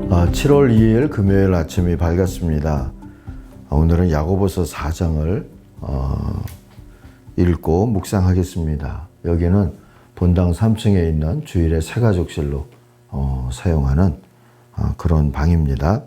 7월 2일 금요일 아침이 밝았습니다. 오늘은 야고보서 4장을 읽고 묵상하겠습니다. 여기는 본당 3층에 있는 주일의 새가족실로 사용하는 그런 방입니다.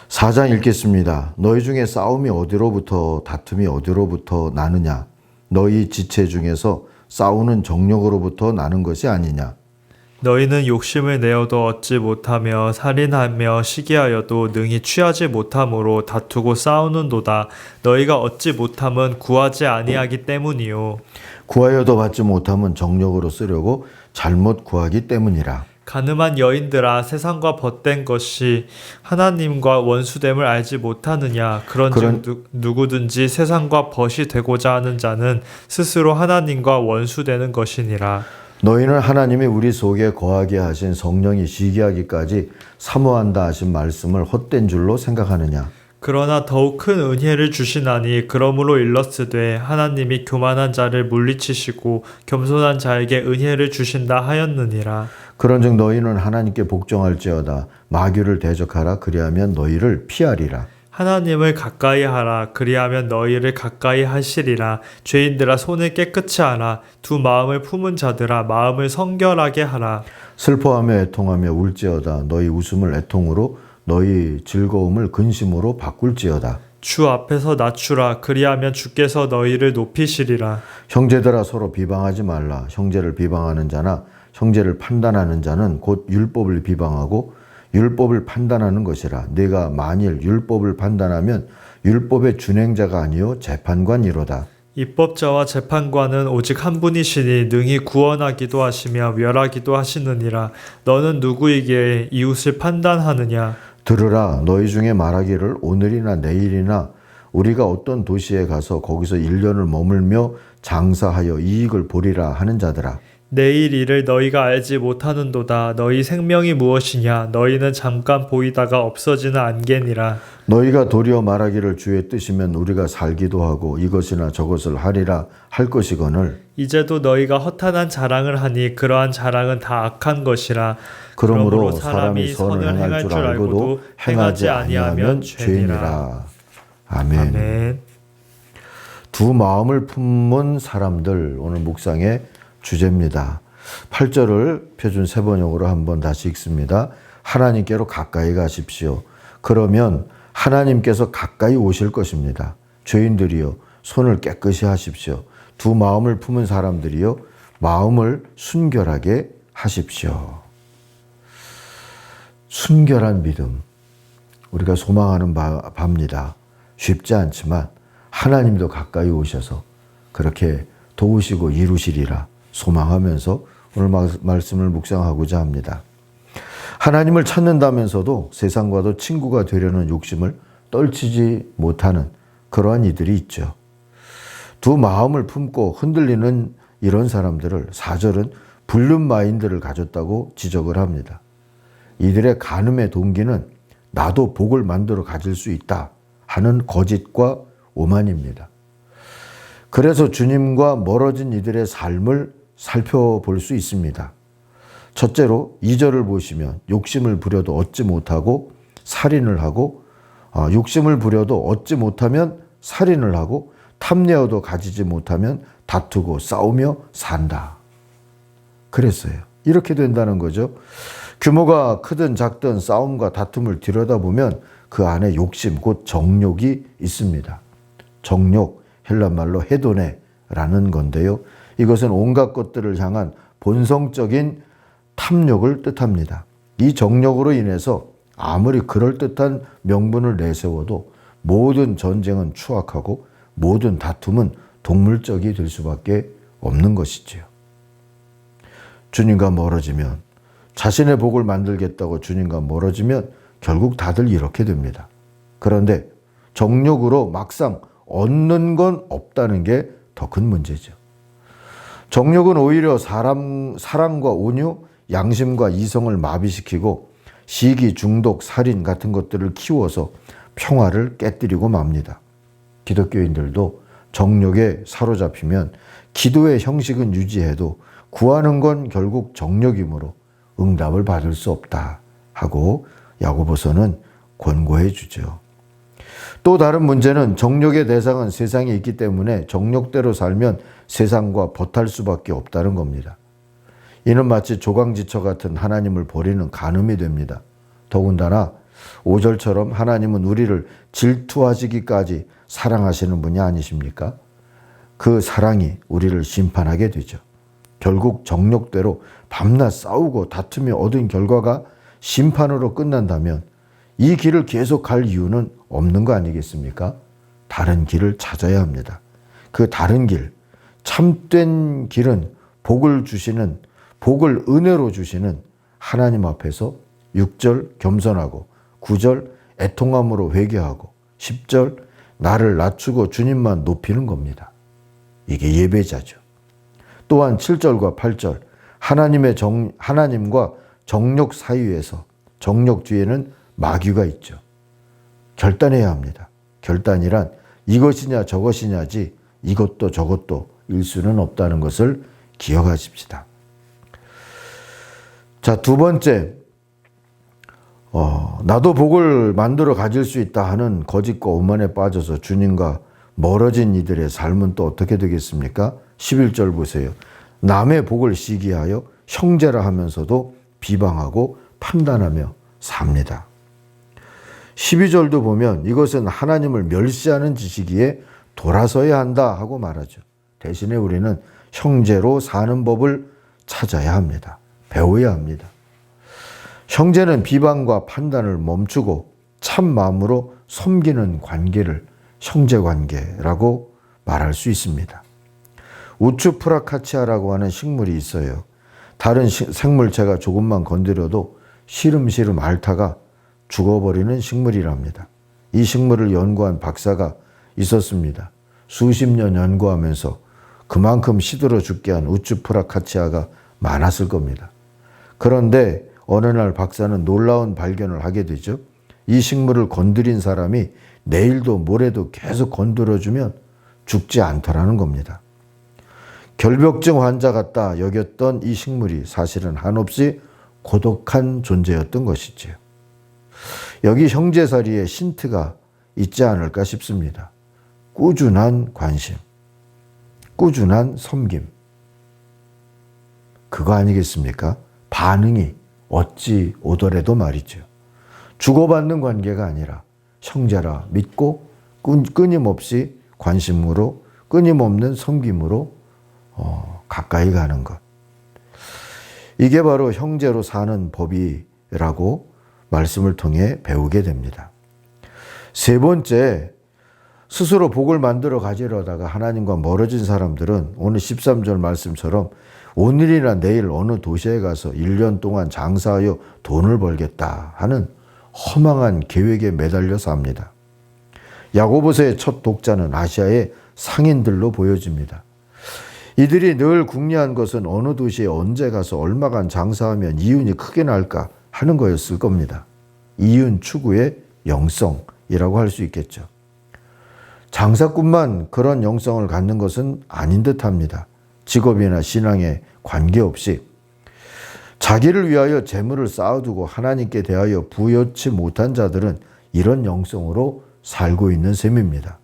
4장 읽겠습니다. 너희 중에 싸움이 어디로부터 다툼이 어디로부터 나느냐? 너희 지체 중에서 싸우는 정욕으로부터 나는 것이 아니냐? 너희는 욕심을 내어도 얻지 못하며 살인하며 시기하여도 능히 취하지 못함으로 다투고 싸우는도다. 너희가 얻지 못함은 구하지 아니하기 때문이요. 구하여도 받지 못함은 정욕으로 쓰려고 잘못 구하기 때문이라. 가늠한 여인들아, 세상과 벗된 것이 하나님과 원수됨을 알지 못하느냐? 그런즉 누구든지 세상과 벗이 되고자 하는 자는 스스로 하나님과 원수되는 것이니라. 너희는 하나님이 우리 속에 거하게 하신 성령이 시기하기까지 사모한다 하신 말씀을 헛된 줄로 생각하느냐? 그러나 더욱 큰 은혜를 주시나니 그러므로 일렀으되 하나님이 교만한 자를 물리치시고 겸손한 자에게 은혜를 주신다 하였느니라. 그런즉 너희는 하나님께 복종할지어다. 마귀를 대적하라. 그리하면 너희를 피하리라. 하나님을 가까이 하라. 그리하면 너희를 가까이 하시리라. 죄인들아, 손을 깨끗이 하라. 두 마음을 품은 자들아, 마음을 성결하게 하라. 슬퍼하며 애통하며 울지어다. 너희 웃음을 애통으로 너희 즐거움을 근심으로 바꿀지어다. 주 앞에서 낮추라. 그리하면 주께서 너희를 높이시리라. 형제들아, 서로 비방하지 말라. 형제를 비방하는 자나 형제를 판단하는 자는 곧 율법을 비방하고 율법을 판단하는 것이라. 네가 만일 율법을 판단하면 율법의 준행자가 아니요 재판관이로다. 입법자와 재판관은 오직 한 분이시니 능히 구원하기도 하시며 멸하기도 하시느니라. 너는 누구에게 이웃을 판단하느냐? 들으라. 너희 중에 말하기를 오늘이나 내일이나 우리가 어떤 도시에 가서 거기서 1년을 머물며 장사하여 이익을 보리라 하는 자들아. 내일 일을 너희가 알지 못하는도다. 너희 생명이 무엇이냐? 너희는 잠깐 보이다가 없어지는 안개니라. 너희가 도리어 말하기를 주의 뜻이면 우리가 살기도 하고 이것이나 저것을 하리라 할 것이거늘 이제도 너희가 허탄한 자랑을 하니 그러한 자랑은 다 악한 것이라. 그러므로 사람이 선을 행할 줄 알고도 행하지 아니하면 죄니라. 아멘. 아멘. 두 마음을 품은 사람들, 오늘 묵상의 주제입니다. 8절을 표준 세번역으로 한번 다시 읽습니다. 하나님께로 가까이 가십시오. 그러면 하나님께서 가까이 오실 것입니다. 죄인들이여, 손을 깨끗이 하십시오. 두 마음을 품은 사람들이여, 마음을 순결하게 하십시오. 순결한 믿음, 우리가 소망하는 바입니다. 쉽지 않지만 하나님도 가까이 오셔서 그렇게 도우시고 이루시리라 소망하면서 오늘 말씀을 묵상하고자 합니다. 하나님을 찾는다면서도 세상과도 친구가 되려는 욕심을 떨치지 못하는 그러한 이들이 있죠. 두 마음을 품고 흔들리는 이런 사람들을 4절은 불륜 마인드를 가졌다고 지적을 합니다. 이들의 간음의 동기는 나도 복을 만들어 가질 수 있다 하는 거짓과 오만입니다. 그래서 주님과 멀어진 이들의 삶을 살펴볼 수 있습니다. 첫째로 2절을 보시면 욕심을 부려도 얻지 못하고 살인을 하고 욕심을 부려도 얻지 못하면 살인을 하고 탐내어도 가지지 못하면 다투고 싸우며 산다. 그랬어요. 이렇게 된다는 거죠. 규모가 크든 작든 싸움과 다툼을 들여다보면 그 안에 욕심, 곧 정욕이 있습니다. 정욕, 헬란말로 헤도네라는 건데요. 이것은 온갖 것들을 향한 본성적인 탐욕을 뜻합니다. 이 정욕으로 인해서 아무리 그럴듯한 명분을 내세워도 모든 전쟁은 추악하고 모든 다툼은 동물적이 될 수밖에 없는 것이지요. 주님과 멀어지면, 자신의 복을 만들겠다고 주님과 멀어지면 결국 다들 이렇게 됩니다. 그런데 정욕으로 막상 얻는 건 없다는 게 더 큰 문제죠. 정욕은 오히려 사랑과 온유, 양심과 이성을 마비시키고 시기, 중독, 살인 같은 것들을 키워서 평화를 깨뜨리고 맙니다. 기독교인들도 정욕에 사로잡히면 기도의 형식은 유지해도 구하는 건 결국 정욕이므로 응답을 받을 수 없다 하고 야고보서는 권고해 주죠. 또 다른 문제는 정욕의 대상은 세상에 있기 때문에 정욕대로 살면 세상과 버탈 수밖에 없다는 겁니다. 이는 마치 조강지처 같은 하나님을 버리는 간음이 됩니다. 더군다나 5절처럼 하나님은 우리를 질투하시기까지 사랑하시는 분이 아니십니까? 그 사랑이 우리를 심판하게 되죠. 결국 정욕대로 밤낮 싸우고 다투며 얻은 결과가 심판으로 끝난다면 이 길을 계속 갈 이유는 없는 거 아니겠습니까? 다른 길을 찾아야 합니다. 그 다른 길, 참된 길은 복을 은혜로 주시는 하나님 앞에서 6절 겸손하고 9절 애통함으로 회개하고 10절 나를 낮추고 주님만 높이는 겁니다. 이게 예배자죠. 또한 7절과 8절 하나님과 정욕 사이에서 정욕 뒤에는 마귀가 있죠. 결단해야 합니다. 결단이란 이것이냐 저것이냐지 이것도 저것도 일 수는 없다는 것을 기억하십시다. 자, 두 번째, 나도 복을 만들어 가질 수 있다 하는 거짓과 오만에 빠져서 주님과 멀어진 이들의 삶은 또 어떻게 되겠습니까? 11절 보세요. 남의 복을 시기하여 형제라 하면서도 비방하고 판단하며 삽니다. 12절도 보면 이것은 하나님을 멸시하는 지식이에 돌아서야 한다 하고 말하죠. 대신에 우리는 형제로 사는 법을 찾아야 합니다. 배워야 합니다. 형제는 비방과 판단을 멈추고 참 마음으로 섬기는 관계를 형제관계라고 말할 수 있습니다. 우추프라카치아라고 하는 식물이 있어요. 다른 생물체가 조금만 건드려도 시름시름 앓다가 죽어버리는 식물이랍니다. 이 식물을 연구한 박사가 있었습니다. 수십 년 연구하면서 그만큼 시들어 죽게 한 우추프라카치아가 많았을 겁니다. 그런데 어느 날 박사는 놀라운 발견을 하게 되죠. 이 식물을 건드린 사람이 내일도 모레도 계속 건드려주면 죽지 않더라는 겁니다. 결벽증 환자 같다 여겼던 이 식물이 사실은 한없이 고독한 존재였던 것이지요. 여기 형제사리의 힌트가 있지 않을까 싶습니다. 꾸준한 관심, 꾸준한 섬김. 그거 아니겠습니까? 반응이 어찌 오더라도 말이죠. 주고받는 관계가 아니라 형제라 믿고 끊임없이 관심으로 끊임없는 섬김으로 가까이 가는 것. 이게 바로 형제로 사는 법이라고 말씀을 통해 배우게 됩니다. 세 번째, 스스로 복을 만들어 가지려다가 하나님과 멀어진 사람들은 오늘 13절 말씀처럼 오늘이나 내일 어느 도시에 가서 1년 동안 장사하여 돈을 벌겠다 하는 허망한 계획에 매달려 삽니다. 야고보서의 첫 독자는 아시아의 상인들로 보여집니다. 이들이 늘 궁리한 것은 어느 도시에 언제 가서 얼마간 장사하면 이윤이 크게 날까 하는 거였을 겁니다. 이윤 추구의 영성이라고 할 수 있겠죠. 장사꾼만 그런 영성을 갖는 것은 아닌 듯합니다. 직업이나 신앙에 관계없이 자기를 위하여 재물을 쌓아두고 하나님께 대하여 부여치 못한 자들은 이런 영성으로 살고 있는 셈입니다.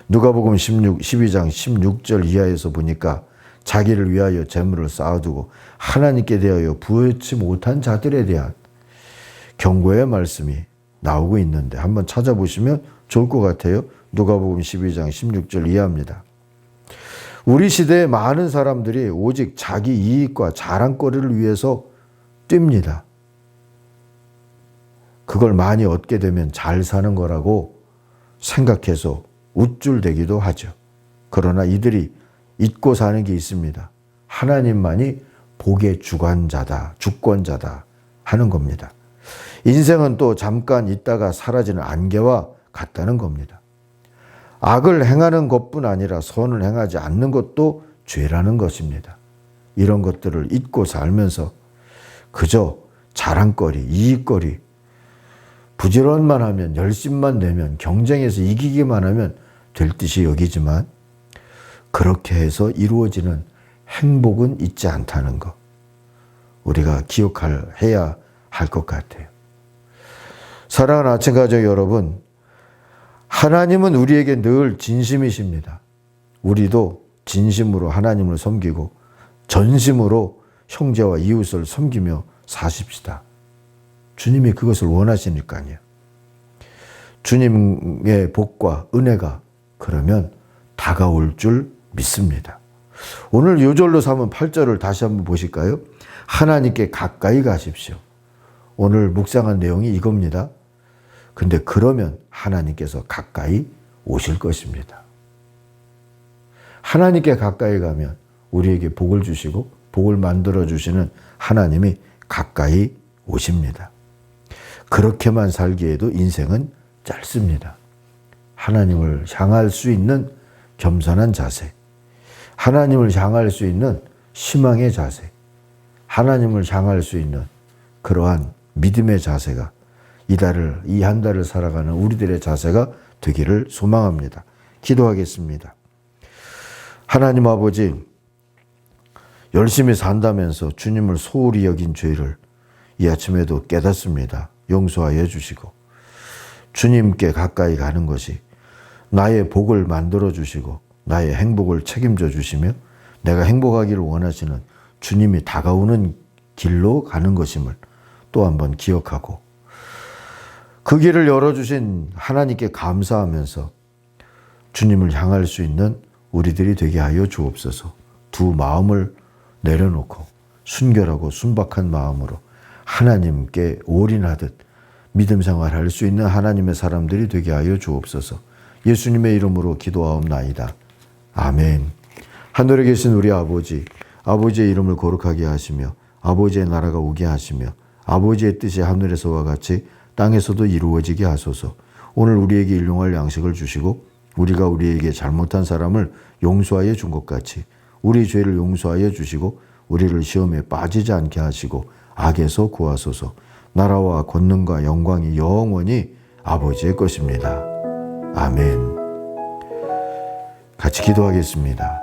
누가복음 12장 16절 이하에서 보니까 자기를 위하여 재물을 쌓아두고 하나님께 대하여 부여치 못한 자들에 대한 경고의 말씀이 나오고 있는데 한번 찾아보시면 좋을 것 같아요. 누가복음 12장 16절 이하입니다. 우리 시대의 많은 사람들이 오직 자기 이익과 자랑거리를 위해서 뜁니다. 그걸 많이 얻게 되면 잘 사는 거라고 생각해서 우쭐대기도 하죠. 그러나 이들이 잊고 사는 게 있습니다. 하나님만이 복의 주관자다, 주권자다 하는 겁니다. 인생은 또 잠깐 있다가 사라지는 안개와 같다는 겁니다. 악을 행하는 것뿐 아니라 선을 행하지 않는 것도 죄라는 것입니다. 이런 것들을 잊고 살면서 그저 자랑거리, 이익거리, 부지런만 하면, 열심만 내면, 경쟁에서 이기기만 하면 될 듯이 여기지만 그렇게 해서 이루어지는 행복은 있지 않다는 것. 우리가 기억해야 할 할 것 같아요. 사랑하는 아침 가족 여러분, 하나님은 우리에게 늘 진심이십니다. 우리도 진심으로 하나님을 섬기고 전심으로 형제와 이웃을 섬기며 사십시다. 주님이 그것을 원하시니까요. 주님의 복과 은혜가 그러면 다가올 줄 믿습니다. 오늘 요절로 삼은 8절을 다시 한번 보실까요? 하나님께 가까이 가십시오. 오늘 묵상한 내용이 이겁니다. 근데 그러면 하나님께서 가까이 오실 것입니다. 하나님께 가까이 가면 우리에게 복을 주시고 복을 만들어 주시는 하나님이 가까이 오십니다. 그렇게만 살기에도 인생은 짧습니다. 하나님을 향할 수 있는 겸손한 자세, 하나님을 향할 수 있는 희망의 자세, 하나님을 향할 수 있는 그러한 믿음의 자세가 이 한 달을 살아가는 우리들의 자세가 되기를 소망합니다. 기도하겠습니다. 하나님 아버지, 열심히 산다면서 주님을 소홀히 여긴 죄를 이 아침에도 깨닫습니다. 용서하여 주시고 주님께 가까이 가는 것이 나의 복을 만들어 주시고 나의 행복을 책임져 주시며 내가 행복하기를 원하시는 주님이 다가오는 길로 가는 것임을 또 한번 기억하고 그 길을 열어주신 하나님께 감사하면서 주님을 향할 수 있는 우리들이 되게 하여 주옵소서. 두 마음을 내려놓고 순결하고 순박한 마음으로 하나님께 올인하듯 믿음 생활할 수 있는 하나님의 사람들이 되게 하여 주옵소서. 예수님의 이름으로 기도하옵나이다. 아멘. 하늘에 계신 우리 아버지, 아버지의 이름을 거룩하게 하시며 아버지의 나라가 오게 하시며 아버지의 뜻이 하늘에서와 같이 땅에서도 이루어지게 하소서. 오늘 우리에게 일용할 양식을 주시고 우리가 우리에게 잘못한 사람을 용서하여 준 것 같이 우리 죄를 용서하여 주시고 우리를 시험에 빠지지 않게 하시고 악에서 구하소서. 나라와 권능과 영광이 영원히 아버지의 것입니다. 아멘. 같이 기도하겠습니다.